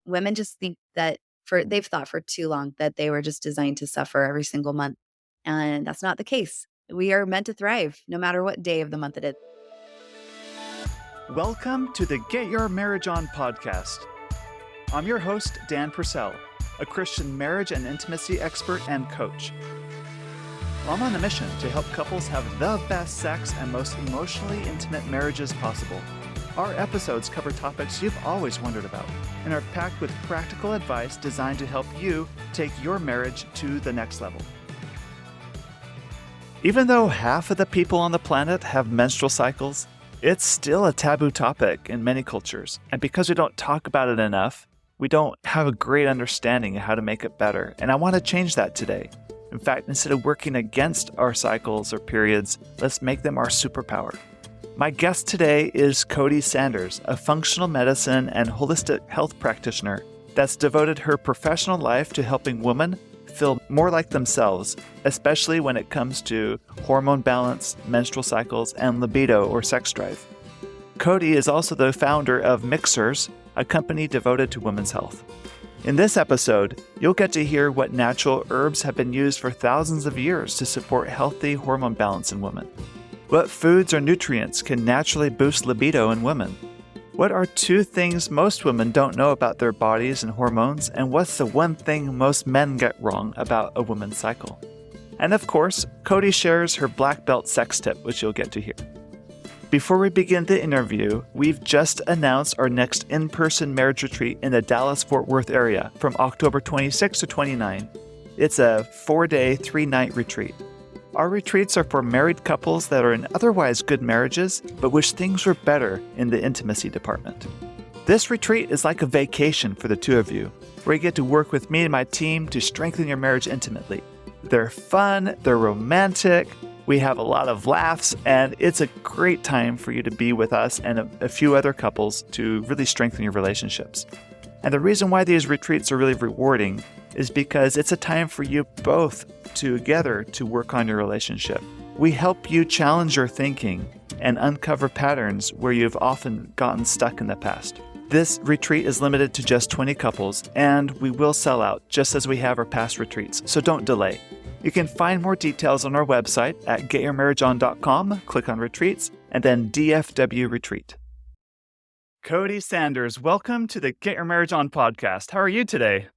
women just think that they've thought for too long that they were just designed to suffer every single month. And that's not the case. We are meant to thrive no matter what day of the month it is. Welcome to the Get Your Marriage On podcast. I'm your host, Dan Purcell, a Christian marriage and intimacy expert and coach. I'm on a mission to help couples have the best sex and most emotionally intimate marriages possible. Our episodes cover topics you've always wondered about and are packed with practical advice designed to help you take your marriage to the next level. Even though half of the people on the planet have menstrual cycles, it's still a taboo topic in many cultures. And because we don't talk about it enough, we don't have a great understanding of how to make it better. And I want to change that today. In fact, instead of working against our cycles or periods, let's make them our superpower. My guest today is Cody Sanders, a functional medicine and holistic health practitioner that's devoted her professional life to helping women feel more like themselves, especially when it comes to hormone balance, menstrual cycles, and libido or sex drive. Cody is also the founder of Mixers, a company devoted to women's health. In this episode, you'll get to hear what natural herbs have been used for thousands of years to support healthy hormone balance in women. What foods or nutrients can naturally boost libido in women? What are two things most women don't know about their bodies and hormones? And what's the one thing most men get wrong about a woman's cycle? And of course, Cody shares her black belt sex tip, which you'll get to hear. Before we begin the interview, we've just announced our next in-person marriage retreat in the Dallas-Fort Worth area from October 26 to 29. It's a 4-day, 3-night retreat. Our retreats are for married couples that are in otherwise good marriages, but wish things were better in the intimacy department. This retreat is like a vacation for the two of you, where you get to work with me and my team to strengthen your marriage intimately. They're fun, they're romantic, we have a lot of laughs, and it's a great time for you to be with us and a few other couples to really strengthen your relationships. And the reason why these retreats are really rewarding is because it's a time for you both together to work on your relationship. We help you challenge your thinking and uncover patterns where you've often gotten stuck in the past. This retreat is limited to just 20 couples, and we will sell out just as we have our past retreats, so don't delay. You can find more details on our website at getyourmarriageon.com, click on retreats, and then DFW retreat. Cody Sanders, welcome to the Get Your Marriage On podcast. How are you today?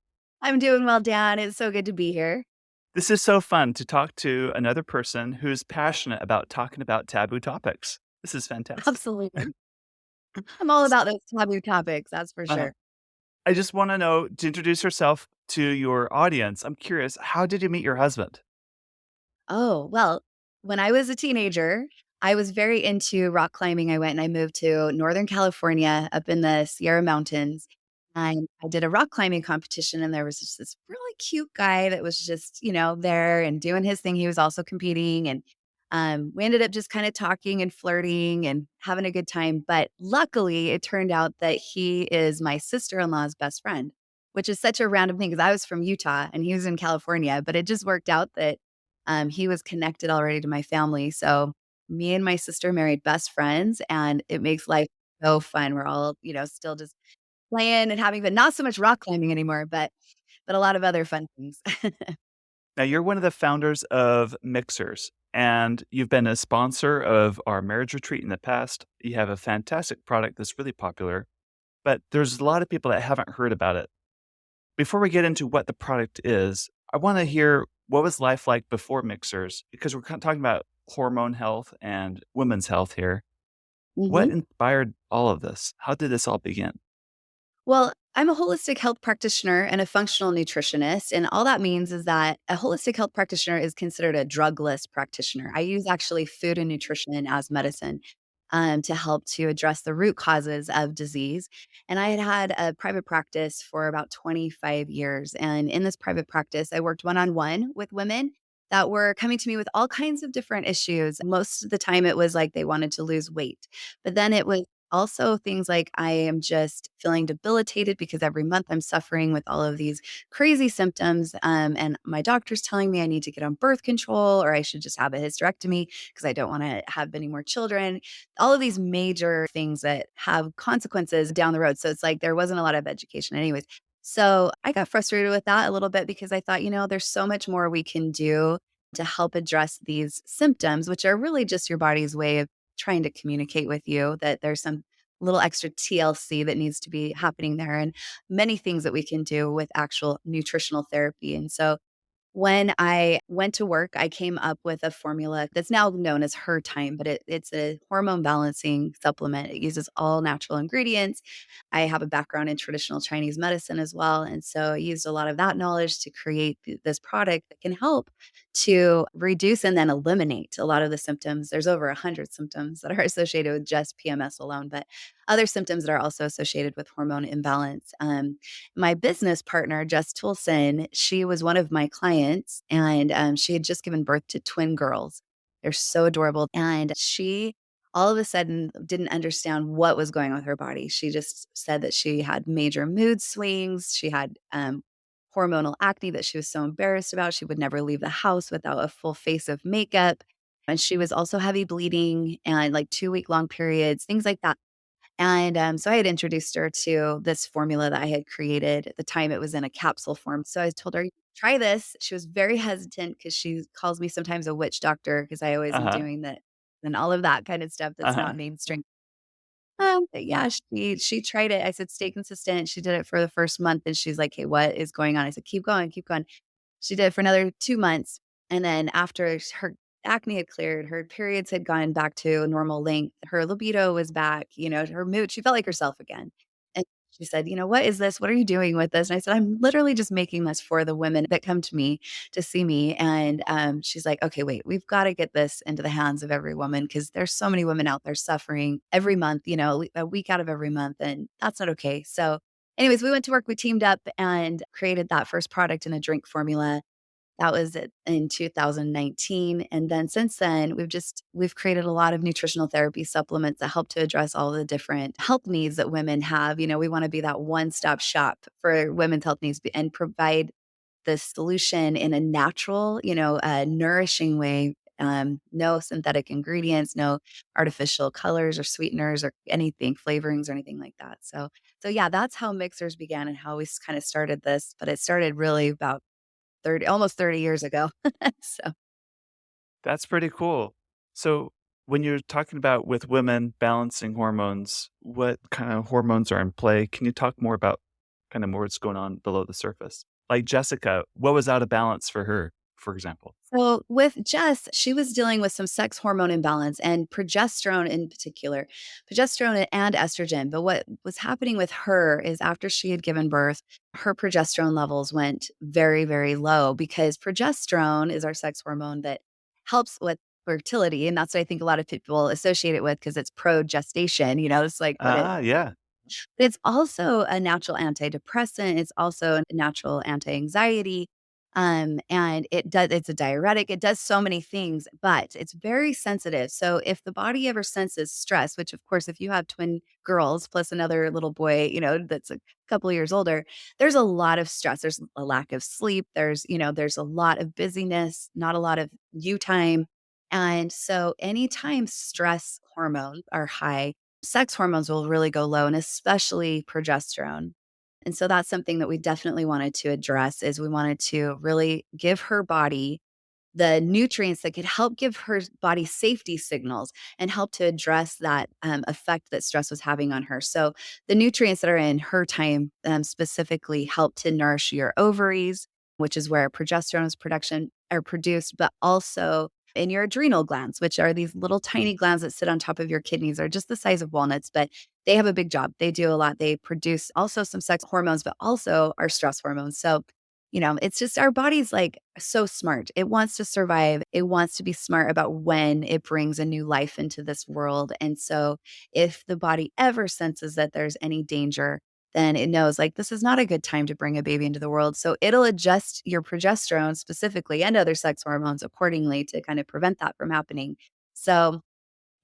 I'm doing well, Dan. It's so good to be here. This is so fun to talk to another person who's passionate about talking about taboo topics. This is fantastic. Absolutely. I'm all about those taboo topics, that's for sure. I just want to know, to introduce yourself to your audience, I'm curious, how did you meet your husband? Oh, well, when I was a teenager, I was very into rock climbing. I went and I moved to Northern California up in the Sierra Mountains. And I did a rock climbing competition, and there was just this really cute guy that was just, there and doing his thing. He was also competing. And we ended up just kind of talking and flirting and having a good time. But luckily, it turned out that he is my sister-in-law's best friend, which is such a random thing because I was from Utah and he was in California. But it just worked out that he was connected already to my family. So me and my sister married best friends, and it makes life so fun. We're all, still just playing and having, but not so much rock climbing anymore, but a lot of other fun things. Now, you're one of the founders of Mixers, and you've been a sponsor of our marriage retreat in the past. You have a fantastic product that's really popular, but there's a lot of people that haven't heard about it. Before we get into what the product is, I want to hear what was life like before Mixers, because we're kind of talking about hormone health and women's health here. What Mhm. inspired all of this? How did this all begin? Well, I'm a holistic health practitioner and a functional nutritionist. And all that means is that a holistic health practitioner is considered a drugless practitioner. I use actually food and nutrition as medicine to help to address the root causes of disease. And I had a private practice for about 25 years. And in this private practice, I worked one on one with women that were coming to me with all kinds of different issues. Most of the time, it was like they wanted to lose weight, but then it was also things like I am just feeling debilitated because every month I'm suffering with all of these crazy symptoms. And my doctor's telling me I need to get on birth control or I should just have a hysterectomy because I don't want to have any more children. All of these major things that have consequences down the road. So it's like there wasn't a lot of education, anyways. So I got frustrated with that a little bit because I thought, there's so much more we can do to help address these symptoms, which are really just your body's way of trying to communicate with you that there's some little extra TLC that needs to be happening there, and many things that we can do with actual nutritional therapy. And so when I went to work, I came up with a formula that's now known as Her Time, but it's a hormone balancing supplement. It uses all natural ingredients. I have a background in traditional Chinese medicine as well. And so I used a lot of that knowledge to create this product that can help to reduce and then eliminate a lot of the symptoms. There's over 100 symptoms that are associated with just PMS alone, but other symptoms that are also associated with hormone imbalance. My business partner, Jess Toulson, she was one of my clients, and she had just given birth to twin girls. They're so adorable. And she all of a sudden didn't understand what was going on with her body. She just said that she had major mood swings. She had hormonal acne that she was so embarrassed about. She would never leave the house without a full face of makeup. And she was also heavy bleeding and like 2 week long periods, things like that. And, so I had introduced her to this formula that I had created. At the time, it was in a capsule form. So I told her, "Try this." She was very hesitant because she calls me sometimes a witch doctor because I always am Uh-huh. doing that and all of that kind of stuff that's Uh-huh. not mainstream. But yeah, she tried it. I said, "Stay consistent." She did it for the first month and she's like, "Hey, what is going on?" I said, "Keep going, keep going." She did it for another 2 months, and then after her acne had cleared, her periods had gone back to normal length, her libido was back, her mood she felt like herself again, and she said, "What is this? What are you doing with this?" And I said, "I'm literally just making this for the women that come to me to see me," and, she's like, "Okay, wait, we've gotta get this into the hands of every woman because there's so many women out there suffering every month, a week out of every month, and that's not okay." So anyways, we went to work, we teamed up and created that first product in a drink formula. That was it in 2019, and then since then, we've created a lot of nutritional therapy supplements that help to address all the different health needs that women have. We wanna be that one-stop shop for women's health needs and provide the solution in a natural, nourishing way. No synthetic ingredients, no artificial colors or sweeteners or anything, flavorings or anything like that. So yeah, that's how mixers began and how we kind of started this. But it started really about 30, almost 30 years ago. So That's pretty cool. So, when you're talking about with women balancing hormones, what kind of hormones are in play? Can you talk more about kind of more what's going on below the surface? Like Jessica, what was out of balance for her, for example? So with Jess, she was dealing with some sex hormone imbalance and progesterone in particular, progesterone and estrogen. But what was happening with her is after she had given birth, her progesterone levels went very, very low because progesterone is our sex hormone that helps with fertility. And that's what I think a lot of people associate it with because it's progestation, it's like what it Ah, yeah. it's also a natural antidepressant, it's also a natural anti-anxiety, and it's a diuretic, it does so many things, but it's very sensitive, so if the body ever senses stress, which of course, if you have twin girls plus another little boy, that's a couple of years older, there's a lot of stress, there's a lack of sleep, there's a lot of busyness, not a lot of you time, and so anytime stress hormones are high, sex hormones will really go low and especially progesterone. And so that's something that we definitely wanted to address is we wanted to really give her body the nutrients that could help give her body safety signals and help to address that effect that stress was having on her. So, the nutrients that are in her time specifically help to nourish your ovaries, which is where progesterone is production are produced, but also in your adrenal glands, which are these little tiny glands that sit on top of your kidneys, are just the size of walnuts, but they have a big job. They do a lot. They produce also some sex hormones, but also our stress hormones. So, it's just our body's like so smart. It wants to survive. It wants to be smart about when it brings a new life into this world. And so if the body ever senses that there's any danger, then it knows like this is not a good time to bring a baby into the world. So it'll adjust your progesterone specifically and other sex hormones accordingly to kind of prevent that from happening. So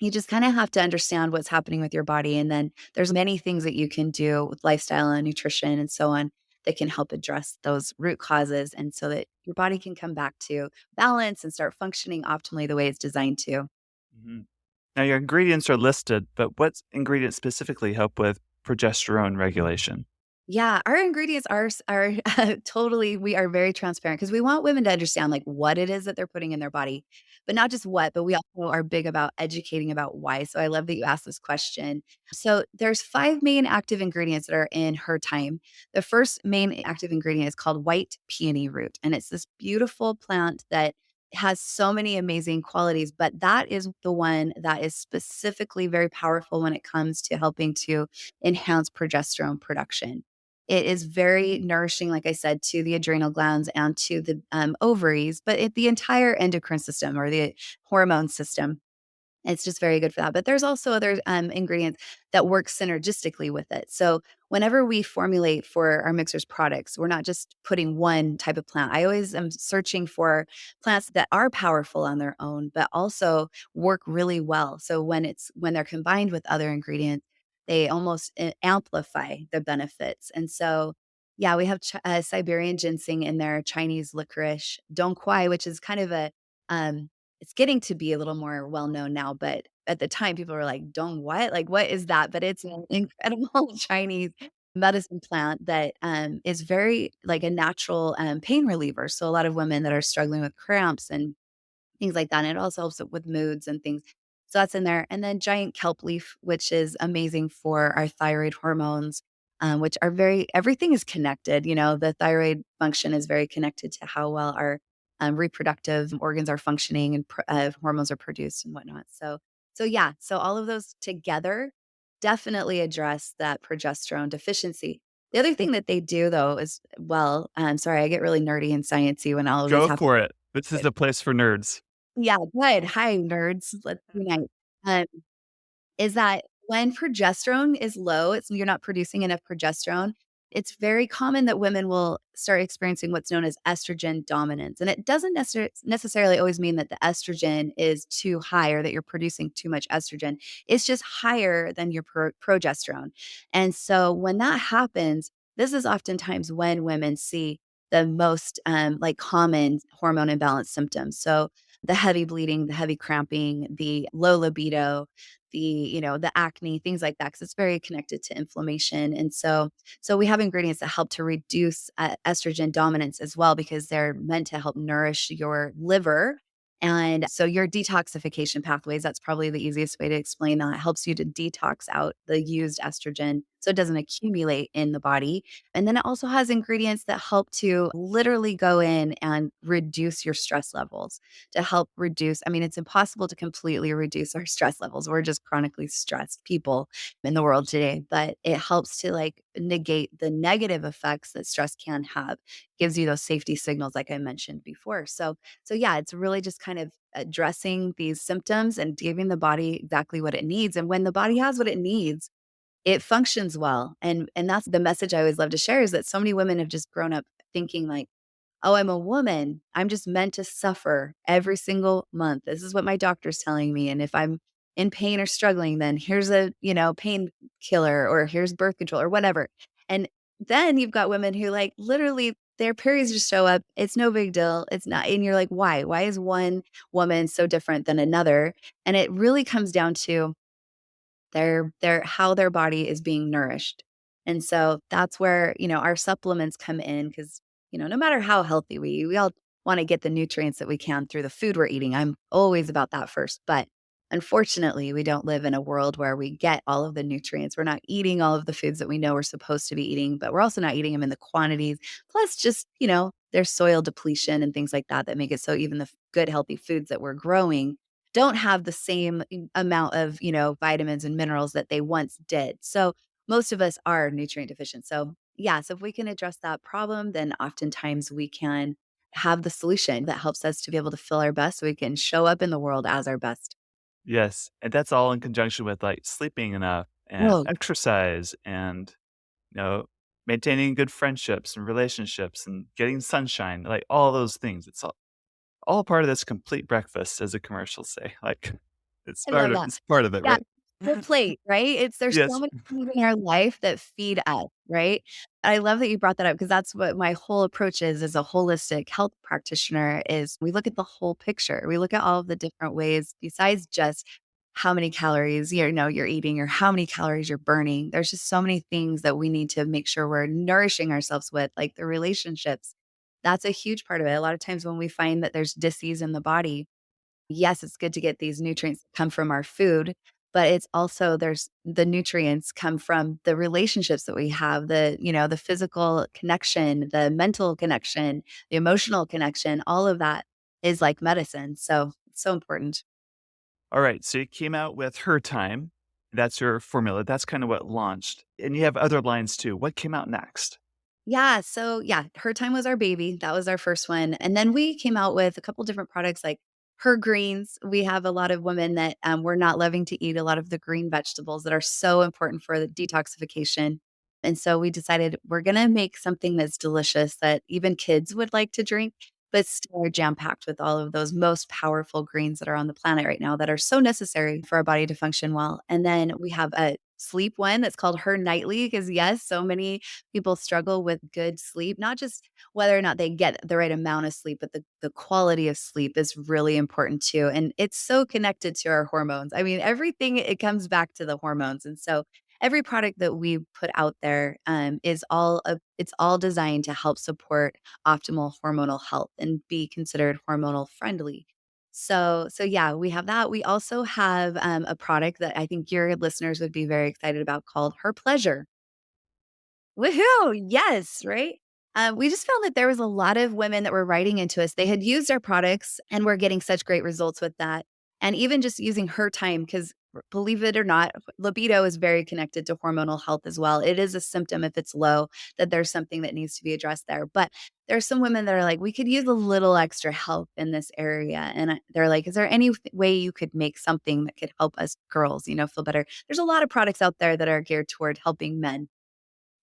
You just kinda have to understand what's happening with your body, and then there's many things that you can do with lifestyle and nutrition and so on that can help address those root causes, and so that your body can come back to balance and start functioning optimally the way it's designed to. Mhm. Now, your ingredients are listed, but what ingredients specifically help with progesterone regulation? Yeah, our ingredients are totally we are very transparent because we want women to understand, like, what it is that they're putting in their body, but not just what, but we also are big about educating about why, so I love that you asked this question. So, there's 5 main active ingredients that are in her thyme. The first main active ingredient is called white peony root, and it's this beautiful plant that has so many amazing qualities, but that is the one that is specifically very powerful when it comes to helping to enhance progesterone production. It is very nourishing, like I said, to the adrenal glands and to the, ovaries, but the entire endocrine system or the hormone system. It's just very good for that, but there's also other, ingredients that work synergistically with it. So, whenever we formulate for our mixers products, we're not just putting one type of plant. I always am searching for plants that are powerful on their own, but also work really well. So, when they're combined with other ingredients, they almost amplify the benefits. And so, yeah, we have Siberian ginseng in there, Chinese licorice, dong quai, which is kind of a, um it's getting to be a little more well known now, but at the time, people were like, "Dong what? Like, what is that?" But it's an incredible Chinese medicine plant that, is very like a natural, pain reliever. So a lot of women that are struggling with cramps and things like that, and it also helps with moods and things. So that's in there, and then giant kelp leaf, which is amazing for our thyroid hormones, which are very everything is connected, the thyroid function is very connected to how well our, reproductive organs are functioning and hormones are produced and whatnot. So yeah, so all of those together definitely address that progesterone deficiency. The other thing that they do though is well, sorry, I get really nerdy and sciencey when all of this Go happens. for it. This is a place for nerds. Yeah, good. Hi, nerds. Let's unite. Um, is that when progesterone is low, you're not producing enough progesterone, it's very common that women will start experiencing what's known as estrogen dominance. And it doesn't necessarily always mean that the estrogen is too high or that you're producing too much estrogen. It's just higher than your progesterone. And so when that happens, this is oftentimes when women see the most like common hormone imbalance symptoms. So the heavy bleeding, the heavy cramping, the low libido, the acne, things like that, because it's very connected to inflammation. And so we have ingredients that help to reduce estrogen dominance as well, because they're meant to help nourish your liver. And so your detoxification pathways, that's probably the easiest way to explain that. It helps you to detox out the used estrogen so it doesn't accumulate in the body. And then it also has ingredients that help to literally go in and reduce your stress levels to help reduce. I mean, it's impossible to completely reduce our stress levels. We're just chronically stressed people in the world today, but it helps to like negate the negative effects that stress can have. Gives you those safety signals like I mentioned before. So yeah, it's really just kind of addressing these symptoms and giving the body exactly what it needs. And when the body has what it needs, it functions well. And that's the message I always love to share is that so many women have just grown up thinking like, "Oh, I'm a woman. I'm just meant to suffer every single month. This is what my doctor's telling me. And if I'm in pain or struggling, then here's a, painkiller or here's birth control or whatever." And then you've got women who like literally their periods just show up. It's no big deal. It's not. And you're like, why? Why is one woman so different than another? And it really comes down to their how their body is being nourished. And so that's where, our supplements come in because, no matter how healthy we all wanna get the nutrients that we can through the food we're eating. I'm always about that first, but unfortunately, we don't live in a world where we get all of the nutrients. We're not eating all of the foods that we know we're supposed to be eating, but we're also not eating them in the quantities. Plus just, there's soil depletion and things like that that make it so even the good healthy foods that we're growing don't have the same amount of, vitamins and minerals that they once did. So most of us are nutrient deficient. So yeah, so if we can address that problem, then oftentimes we can have the solution that helps us to be able to feel our best so we can show up in the world as our best. Yes, and that's all in conjunction with, like, sleeping enough and Oh, exercise and, you know, maintaining good friendships and relationships and getting sunshine, like, all those things. It's all part of this complete breakfast, as the commercials say, like, I love that. It's part of it, Yeah, right? full plate, right? There's so Yes. many things in our life that feed us, right? I love that you brought that up because that's what my whole approach is as a holistic health practitioner is we look at the whole picture. We look at all of the different ways besides just how many calories you're eating or how many calories you're burning. There's just so many things that we need to make sure we're nourishing ourselves with, like the relationships. That's a huge part of it. A lot of times when we find that there's dis-ease in the body, yes, it's good to get these nutrients that come from our food, but it's also there's the nutrients come from the relationships that we have, the physical connection, the mental connection, the emotional connection, all of that is like medicine. So it's so important. All right, so you came out with Her Time. That's your formula. That's kind of what launched, and you have other lines too. What came out next? Yeah, so yeah, Her Time was our baby. That was our first one. And then we came out with a couple different products like Her Greens. We have a lot of women that were not loving to eat a lot of the green vegetables that are so important for the detoxification. And so we decided we're going to make something that's delicious that even kids would like to drink, but still jam packed with all of those most powerful greens that are on the planet right now that are so necessary for our body to function well. And then we have a sleep one that's called Her Nightly because yes, so many people struggle with good sleep, not just whether or not they get the right amount of sleep, but the quality of sleep is really important too. And it's so connected to our hormones. I mean, everything it comes back to the hormones. And so every product that we put out there it's all designed to help support optimal hormonal health and be considered hormonal friendly. So yeah, we have that. We also have a product that I think your listeners would be very excited about called Her Pleasure. Woohoo! Yes, right? We just found that there was a lot of women that were writing into us. They had used our products and were getting such great results with that. And even just using Her Time, because believe it or not, libido is very connected to hormonal health as well. It is a symptom if it's low that there's something that needs to be addressed there. But there's some women that are like, we could use a little extra help in this area. And they're like, is there any way you could make something that could help us girls, feel better? There's a lot of products out there that are geared toward helping men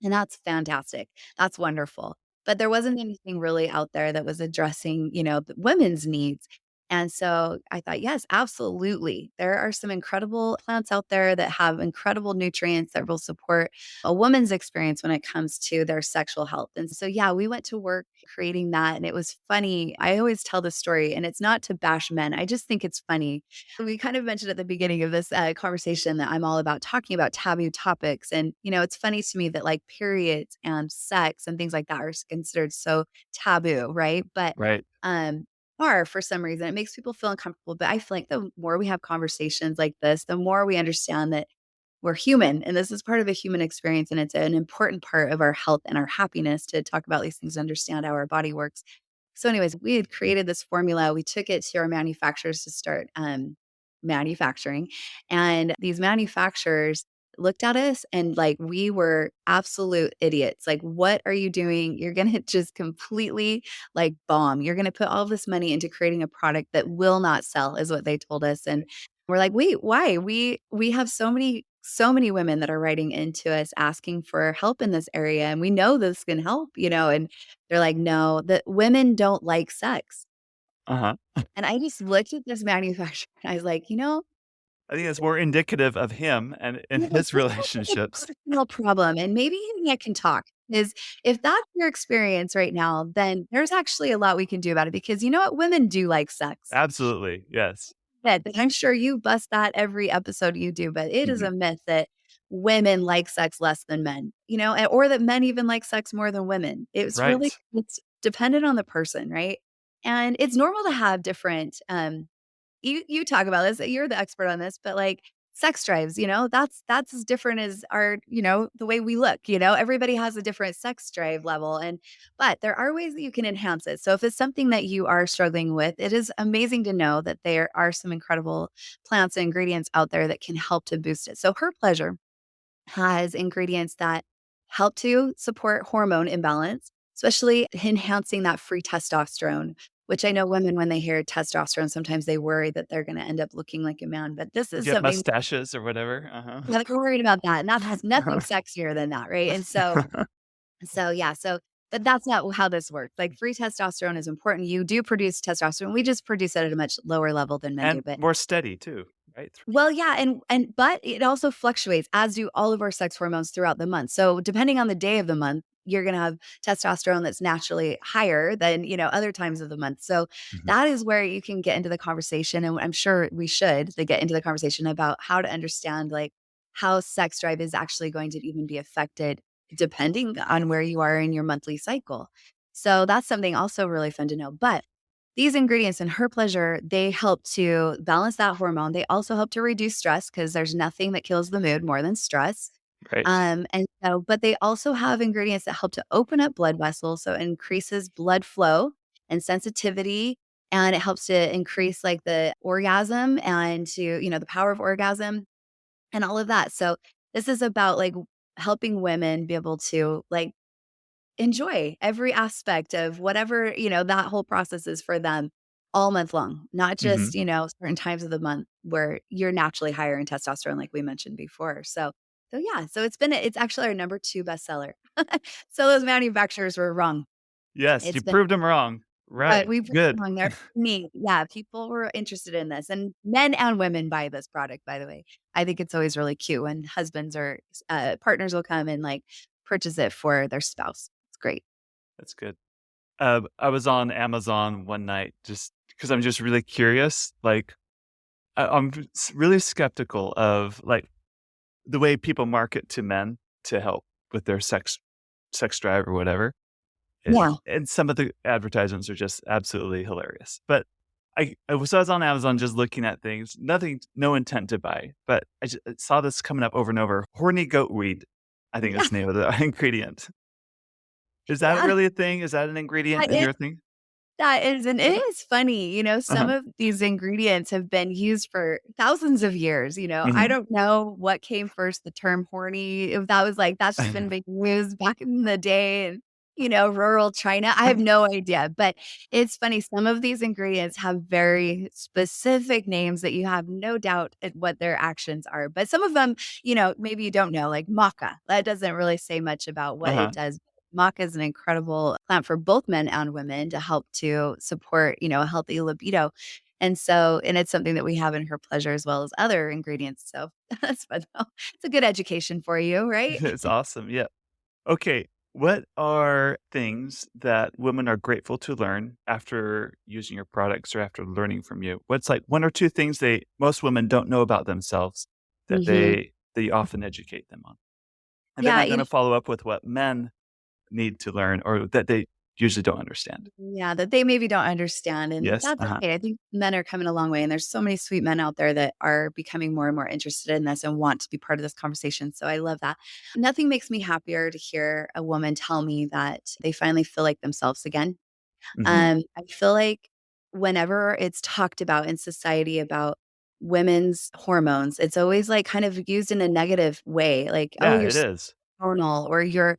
and that's fantastic. That's wonderful. But there wasn't anything really out there that was addressing, the women's needs. And so I thought, yes, absolutely. There are some incredible plants out there that have incredible nutrients that will support a woman's experience when it comes to their sexual health. And so, yeah, we went to work creating that. And it was funny. I always tell the story, and it's not to bash men. I just think it's funny we kind of mentioned at the beginning of this conversation that I'm all about talking about taboo topics. And, it's funny to me that like periods and sex and things like that are considered so taboo, right? But, Right. um, are for some reason it makes people feel uncomfortable. But I feel like the more we have conversations like this, the more we understand that we're human and this is part of a human experience. And it's an important part of our health and our happiness to talk about these things, understand how our body works. So, anyways, we had created this formula. We took it to our manufacturers to start manufacturing. And these manufacturers looked at us and like we were absolute idiots. Like, what are you doing? You're going to just completely like bomb. You're going to put all this money into creating a product that will not sell, is what they told us. And we're like, wait, why? We have so many women that are writing into us asking for help in this area. And we know this can help, and they're like, "No, the women don't like sex." Uh-huh. And I just looked at this manufacturer and I was like, I think it's more indicative of him and "Yeah, his this sounds like a relationships. personal problem, and maybe you and I can talk. Is if that's your experience right now, then there's actually a lot we can do about it because you know what? Women do like sex. Absolutely, yes. Myth, and I'm sure you bust that every episode you do, but it is Mhm. a myth that women like sex less than men, or that men even like sex more than women. Right. It's dependent on the person, right? And it's normal to have different, you talk about this, you're the expert on this, but, like, sex drives, that's as different as our the way we look, everybody has a different sex drive level, but there are ways that you can enhance it. So if it's something that you are struggling with, it is amazing to know that there are some incredible plants and ingredients out there that can help to boost it. So Her Pleasure has ingredients that help to support hormone imbalance, especially enhancing that free testosterone, which I know women, when they hear testosterone, sometimes they worry that they're going to end up looking like a man. But this is Get something mustaches or whatever, uh-huh. that we're worried about that. And that has nothing sexier than that. Right. And so yeah. But that's not how this works. Like free testosterone is important. You do produce testosterone. We just produce it at a much lower level than men do. And But more steady too. right? Well, yeah, and but it also fluctuates, as do all of our sex hormones throughout the month. So depending on the day of the month, you're gonna have testosterone that's naturally higher than, other times of the month. So Mhm. that is where you can get into the conversation, and I'm sure we should to get into the conversation about how to understand like how sex drive is actually going to even be affected depending on where you are in your monthly cycle. So that's something also really fun to know. But these ingredients in her pleasure, they help to balance that hormone. They also help to reduce stress because there's nothing that kills the mood more than stress. Right. But they also have ingredients that help to open up blood vessels. So it increases blood flow and sensitivity. And it helps to increase like the orgasm and the power of orgasm and all of that. So this is about like helping women be able to like enjoy every aspect of whatever, that whole process is for them all month long, not Mhm. just, certain times of the month where you're naturally higher in testosterone, like we mentioned before. So yeah, so it's actually our number 2 bestseller. So those manufacturers were wrong. Yes, you It's been proved them wrong. Right. we put Good. wrong there. Me, yeah, people were interested in this, and men and women buy this product, by the way. I think it's always really cute when husbands or partners will come and like purchase it for their spouse. It's great. That's good. I was on Amazon one night just because I'm just really curious. Like, I'm really skeptical of like the way people market to men to help with their sex drive or whatever. Yeah. And some of the advertisements are just absolutely hilarious. But I was on Amazon just looking at things, nothing, no intent to buy. But I saw this coming up over and over. Horny goat weed, I think is the name of the ingredient. Is that Yeah, really a thing? Is that an ingredient that in is your thing? that is and it is funny, some Uh-huh. of these ingredients have been used for thousands of years, I Mhm. don't know what came first, the term horny, if that was like, that's just been being used back in the day in, rural China, I have no idea, but it's funny, some of these ingredients have very specific names that you have no doubt at what their actions are, but some of them, maybe you don't know, like maca, that doesn't really say much about what it Uh-huh. does. Maca is an incredible plant for both men and women to help to support, a healthy libido. And it's something that we have in her pleasure as well as other ingredients. So that's fun though. It's a good education for you, right? It's awesome, yeah. Okay, what are things that women are grateful to learn after using your products or after learning from you? What's like 1 or 2 things most women don't know about themselves that Mhm. that you often educate them on? And then Yeah, I'm gonna follow up with what men need to learn or that they usually don't understand. yeah, that they maybe don't understand, and Yes? that's Uh-huh. okay. I think men are coming a long way, and there's so many sweet men out there that are becoming more and more interested in this and want to be part of this conversation. So I love that. Nothing makes me happier to hear a woman tell me that they finally feel like themselves again. Mhm. I feel like whenever it's talked about in society about women's hormones, it's always like kind of used in a negative way, like, "Oh, Yeah, you're it is. hormonal," or you're,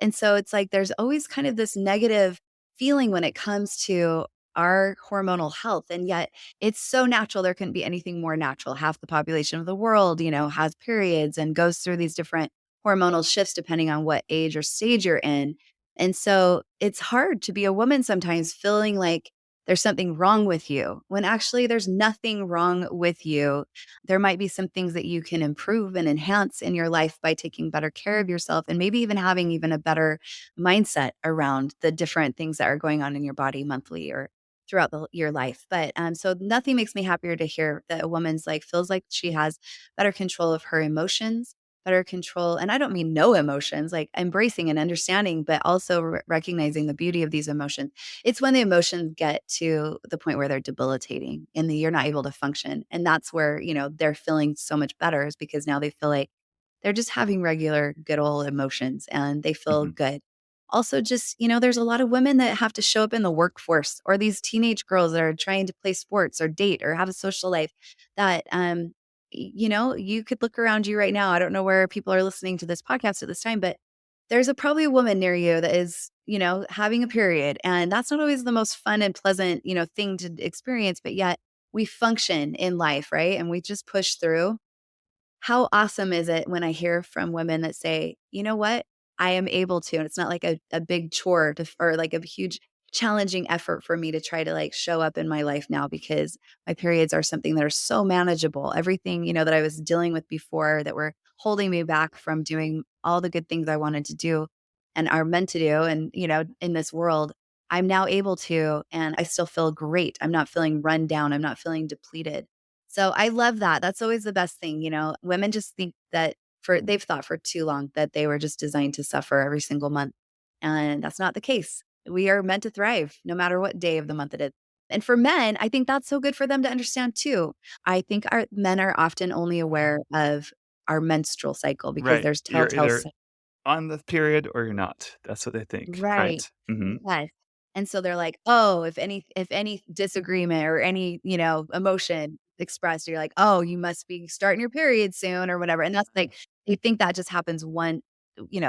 and so it's like there's always kind of this negative feeling when it comes to our hormonal health. And yet it's so natural. There couldn't be anything more natural. Half the population of the world, has periods and goes through these different hormonal shifts depending on what age or stage you're in. And so it's hard to be a woman sometimes feeling like there's something wrong with you when actually there's nothing wrong with you. There might be some things that you can improve and enhance in your life by taking better care of yourself and maybe even having even a better mindset around the different things that are going on in your body monthly or throughout your life. But so nothing makes me happier to hear that a woman's like feels like she has better control of her emotions, better control. And I don't mean no emotions, like embracing and understanding, but also recognizing the beauty of these emotions. It's when the emotions get to the point where they're debilitating and you're not able to function. And that's where, they're feeling so much better is because now they feel like they're just having regular good old emotions and they feel Mhm. good. Also, just, there's a lot of women that have to show up in the workforce or these teenage girls that are trying to play sports or date or have a social life that, you could look around you right now. I don't know where people are listening to this podcast at this time, but there's probably a woman near you that is, having a period. And that's not always the most fun and pleasant, thing to experience, but yet we function in life, right? And we just push through. How awesome is it when I hear from women that say, "You know what? I am able to," and it's not like a big chore or like a huge challenging effort for me to try to like show up in my life now because my periods are something that are so manageable. Everything, that I was dealing with before that were holding me back from doing all the good things I wanted to do and are meant to do. And, in this world, I'm now able to, and I still feel great. I'm not feeling run down. I'm not feeling depleted. So I love that. That's always the best thing. Women just think that they've thought for too long that they were just designed to suffer every single month. And that's not the case. We are meant to thrive no matter what day of the month it is. And for men, I think that's so good for them to understand too. I think our men are often only aware of our menstrual cycle because Right. there's You're telltale. either on the period or you're not. That's what they think, Right. right? Mhm. Yes. And so they're like, "Oh, if any disagreement or any, emotion expressed, you're like, "Oh, you must be starting your period soon," or whatever. And that's like they think that just happens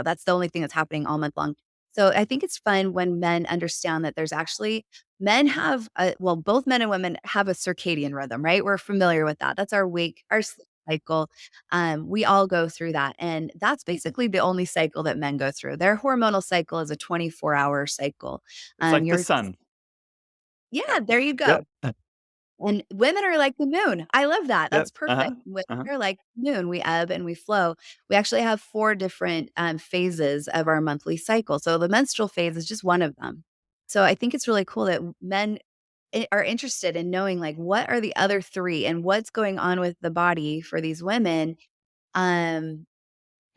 that's the only thing that's happening all month long. So I think it's fun when men understand that there's actually men have both men and women have a circadian rhythm, right? We're familiar with that. That's our sleep cycle. We all go through that. And that's basically the only cycle that men go through. Their hormonal cycle is a 24-hour cycle. It's like the Yours is, sun. yeah, there you Yep. go. And women are like the moon. I love that. Yep. That's perfect. Uh-huh. Women Uh-huh. are like the moon. We ebb and we flow. We actually have four different phases of our monthly cycle. So the menstrual phase is just one of them. So I think it's really cool that men are interested in knowing like what are the other three and what's going on with the body for these women. Um,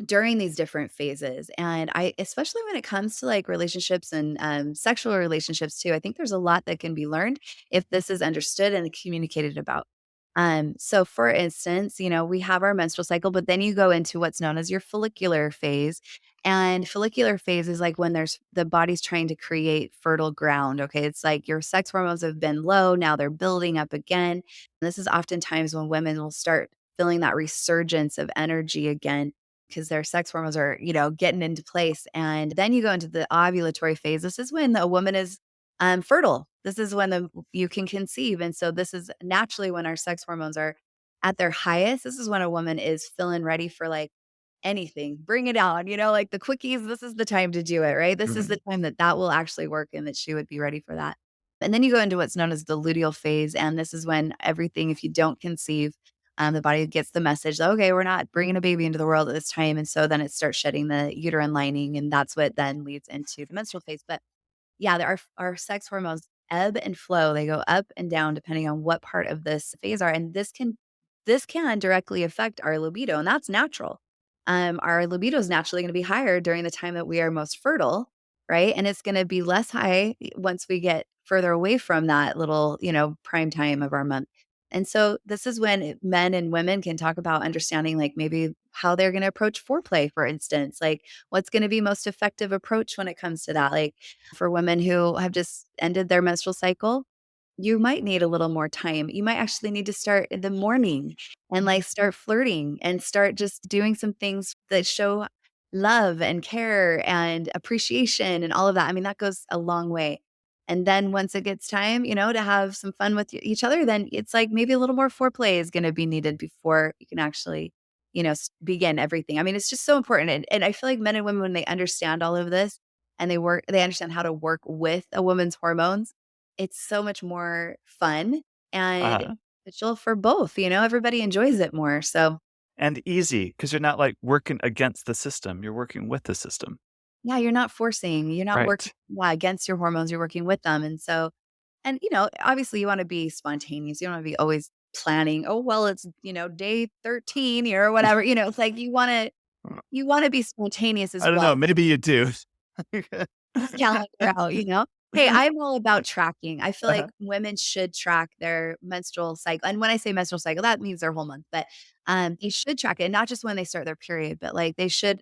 during these different phases. And I especially when it comes to, like, relationships and, sexual relationships too, I think there's a lot that can be learned if this is understood and communicated about. So for instance, we have our menstrual cycle, but then you go into what's known as your follicular phase. And follicular phase is like when there's the body's trying to create fertile ground. Okay. It's like your sex hormones have been low. Now they're building up again. This is oftentimes when women will start feeling that resurgence of energy again because their sex hormones are, getting into place. And then you go into the ovulatory phase. This is when a woman is fertile. This is when you can conceive. And so this is naturally when our sex hormones are at their highest. This is when a woman is feeling ready for like anything. Bring it on, like the quickies. This is the time to do it, right? This is the Mhm. time that that will actually work and that she would be ready for that. And then you go into what's known as the luteal phase. And this is when everything, if you don't conceive, the body gets the message that, okay, we're not bringing a baby into the world at this time. And so then it starts shedding the uterine lining. And that's what then leads into the menstrual phase. But yeah, there are our sex hormones ebb and flow. They go up and down depending on what part of this phase are. And this can directly affect our libido, and that's natural. Our libido is naturally going to be higher during the time that we are most fertile, right? And it's going to be less high once we get further away from that little, prime time of our month. And so this is when men and women can talk about understanding like maybe how they're going to approach foreplay, for instance, like what's going to be most effective approach when it comes to that. Like for women who have just ended their menstrual cycle, you might need a little more time. You might actually need to start in the morning and like start flirting and start just doing some things that show love and care and appreciation and all of that. I mean, that goes a long way. And then once it gets time, to have some fun with each other, then it's like maybe a little more foreplay is going to be needed before you can actually, begin everything. I mean, it's just so important. And I feel like men and women, when they understand all of this and they understand how to work with a woman's hormones, it's so much more fun and Uh-huh. beneficial for both. Everybody enjoys it more. So And easy because 'cause you're not, like, working against the system, you're working with the system. yeah, you're not working, Right. yeah, against your hormones, you're working with them. And so, and obviously you want to be spontaneous. You don't want to be always planning, oh, well, it's, day 13 or whatever. It's like you want to be spontaneous as I don't know, well. maybe you do. Calendar out. Hey, I'm all about tracking. I feel like Uh-huh. women should track their menstrual cycle. And when I say menstrual cycle, that means their whole month. But they should track it, not just when they start their period, but like they should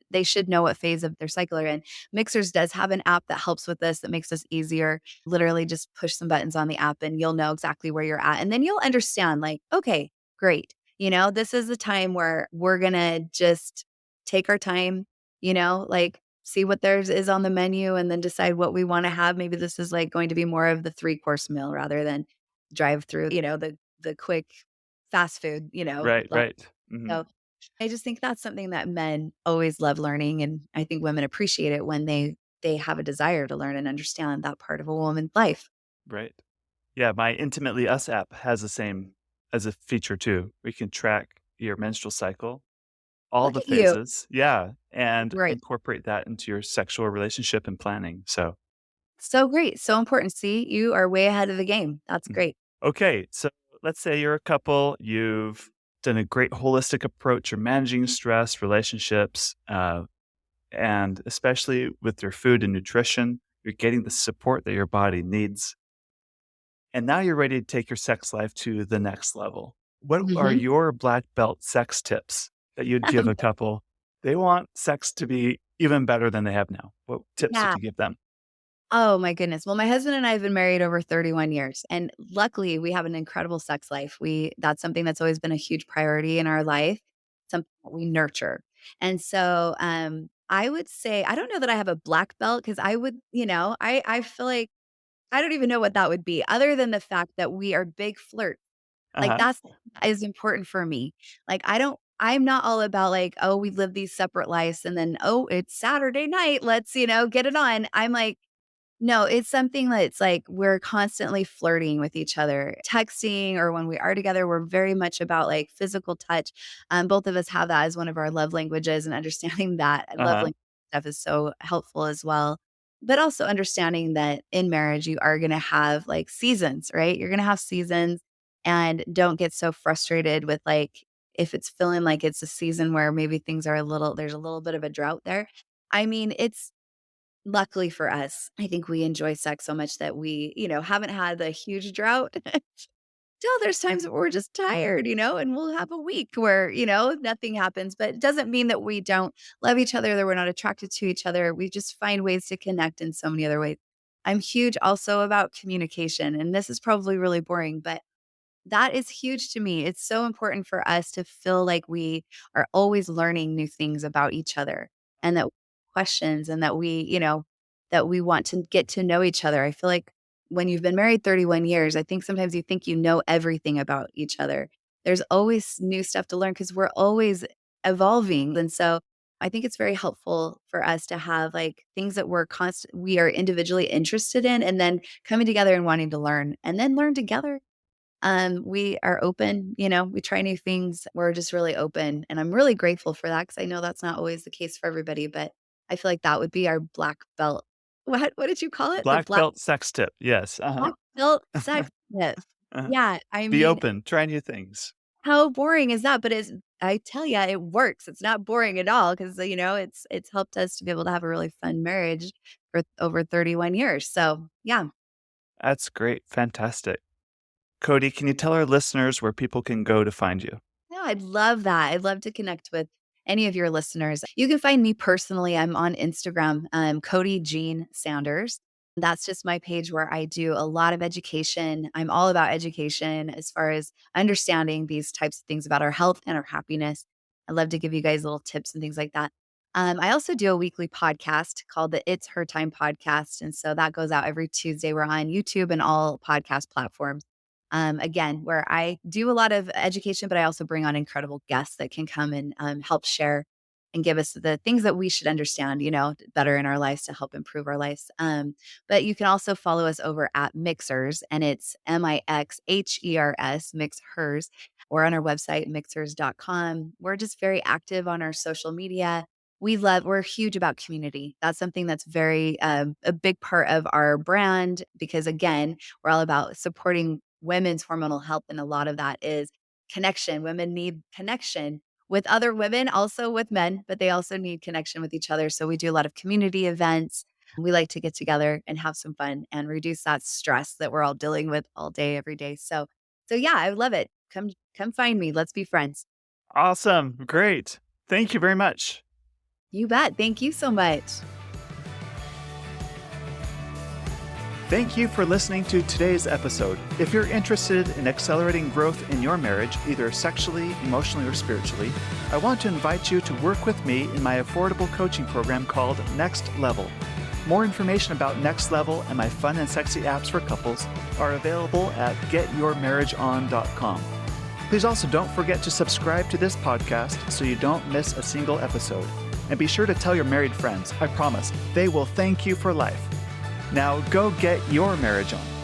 know what phase of their cycle they're in. Mixers does have an app that helps with this, that makes this easier. Literally just push some buttons on the app and you'll know exactly where you're at. And then you'll understand, like, okay, great. This is the time where we're gonna just take our time, like see what theirs is on the menu and then decide what we wanna have. Maybe this is, like, going to be more of the three-course meal rather than drive through, the quick fast food, Right, lunch. right. Mhm. So, I just think that's something that men always love learning, and I think women appreciate it when they they have a desire to learn and understand that part of a woman's life. Right. Yeah, my Intimately Us app has the same as a feature too. We can track your menstrual cycle, all Look the at you. phases. Yeah, and Great. incorporate that into your sexual relationship and planning. So, So great. So important. See, you are way ahead of the game. That's mm. great. Okay, so let's say you're a couple, you've done a great holistic approach, you're managing stress, relationships, and especially with your food and nutrition, you're getting the support that your body needs. And now you're ready to take your sex life to the next level. What are Mhm. your black belt sex tips that you'd give a couple? They want sex to be even better than they have now. What tips would Yeah. you give them? Oh my goodness. Well, my husband and I have been married over 31 years, and luckily we have an incredible sex life. That's something that's always been a huge priority in our life, something that we nurture. And so I would say I don't know that I have a black belt because I would, I feel like I don't even know what that would be other than the fact that we are big flirts. Like Uh-huh. that's is important for me. Like I'm not all about like, oh, we live these separate lives and then, oh, it's Saturday night. Let's, get it on. I'm like, no, it's something that's like we're constantly flirting with each other, texting, or when we are together, we're very much about like physical touch. Both of us have that as one of our love languages, and understanding that love Uh-huh. language stuff is so helpful as well. But also understanding that in marriage, you are going to have like seasons, right? You're going to have seasons, and don't get so frustrated with like if it's feeling like it's a season where maybe things are there's a little bit of a drought there. I mean, it's luckily for us, I think we enjoy sex so much that we, haven't had a huge drought. Still, there's times that we're just tired, and we'll have a week where, nothing happens, but it doesn't mean that we don't love each other, that we're not attracted to each other. We just find ways to connect in so many other ways. I'm huge also about communication, and this is probably really boring, but that is huge to me. It's so important for us to feel like we are always learning new things about each other and that questions and that that we want to get to know each other. I feel like when you've been married 31 years, I think sometimes you think you know everything about each other. There's always new stuff to learn because we're always evolving. And so I think it's very helpful for us to have like things that we are individually interested in and then coming together and wanting to learn and then learn together. We are open, we try new things. We're just really open. And I'm really grateful for that because I know that's not always the case for everybody, but I feel like that would be our black belt. What did you call it? The Black belt sex tip. Yes. Uh-huh. black belt sex tip. Uh-huh. Yeah. I Be mean, open, try new things. how boring is that? But I tell you, it works. It's not boring at all because it's helped us to be able to have a really fun marriage for over 31 years. So yeah. That's great. Fantastic. Cody, can you tell our listeners where people can go to find you? No, I'd love that. I'd love to connect with any of your listeners. You can find me personally. I'm on Instagram, Cody Jean Sanders. That's just my page where I do a lot of education. I'm all about education as far as understanding these types of things about our health and our happiness. I love to give you guys little tips and things like that. I also do a weekly podcast called the It's Her Time podcast. And so that goes out every Tuesday. We're on YouTube and all podcast platforms. Again, where I do a lot of education, but I also bring on incredible guests that can come and help share and give us the things that we should understand, better in our lives to help improve our lives. But you can also follow us over at Mixers, and it's Mixhers, Mix Hers, or on our website, mixers.com. We're just very active on our social media. We're huge about community. That's something that's very a big part of our brand because, again, we're all about supporting women's hormonal health, and a lot of that is connection. Women need connection with other women, also with men, but they also need connection with each other. So we do a lot of community events. We like to get together and have some fun and reduce that stress that we're all dealing with all day, every day. So yeah, I love it. Come find me. Let's be friends. Awesome. Great. Thank you very much. You bet. Thank you so much. Thank you for listening to today's episode. If you're interested in accelerating growth in your marriage, either sexually, emotionally, or spiritually, I want to invite you to work with me in my affordable coaching program called Next Level. More information about Next Level and my fun and sexy apps for couples are available at getyourmarriageon.com. Please also don't forget to subscribe to this podcast so you don't miss a single episode. And be sure to tell your married friends. I promise, they will thank you for life. Now go get your marriage on.